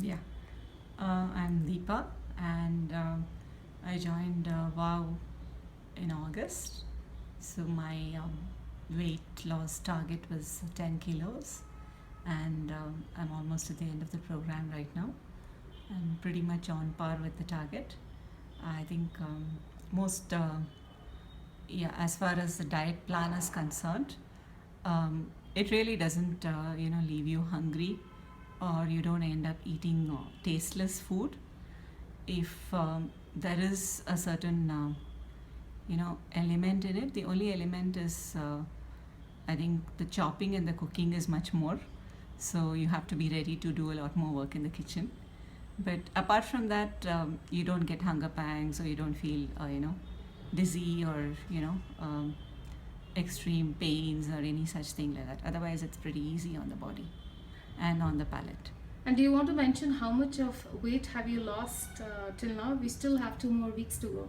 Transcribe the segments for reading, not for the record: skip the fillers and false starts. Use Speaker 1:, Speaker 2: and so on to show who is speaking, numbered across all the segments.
Speaker 1: Yeah, I'm Deepa, and I joined WOW in August. So my weight loss target was 10 kilos, and I'm almost at the end of the program right now. I'm pretty much on par with the target. I think most, yeah, as far as the diet plan is concerned, it really doesn't, leave you hungry, or you don't end up eating tasteless food. If there is a certain element in it, the only element is I think the chopping and the cooking is much more, so you have to be ready to do a lot more work in the kitchen. But apart from that, you don't get hunger pangs, or you don't feel dizzy, or extreme pains, or any such thing like that. Otherwise, it's pretty easy on the body and on the palate.
Speaker 2: And do you want to mention how much of weight have you lost till now? We still have 2 more weeks to go.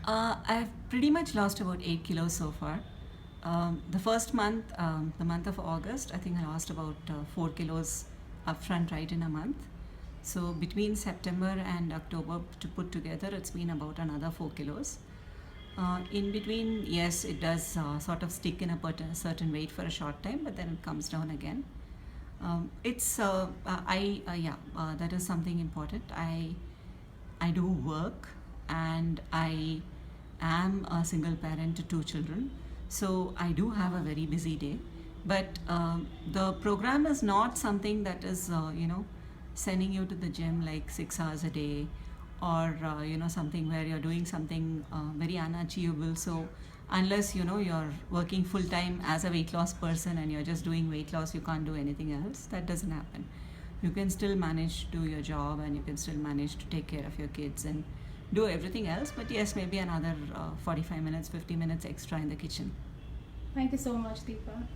Speaker 1: I've pretty much lost about 8 kilos so far. The first month, the month of August, I think I lost about 4 kilos upfront right in a month. So between September and October to put together, it's been about another 4 kilos. In between, yes, it does sort of stick in a certain weight for a short time, but then it comes down again. It's yeah, that is something important. I do work, and I am a single parent to 2 children, so I do have a very busy day. But the program is not something that is sending you to the gym like 6 hours a day, or something where you're doing something very unachievable. So unless you're working full time as a weight loss person and you're just doing weight loss, you can't do anything else. That doesn't happen. You can still manage to do your job, and you can still manage to take care of your kids and do everything else. But yes, maybe another 45 minutes, 50 minutes extra in the kitchen.
Speaker 2: Thank you so much, Deepa.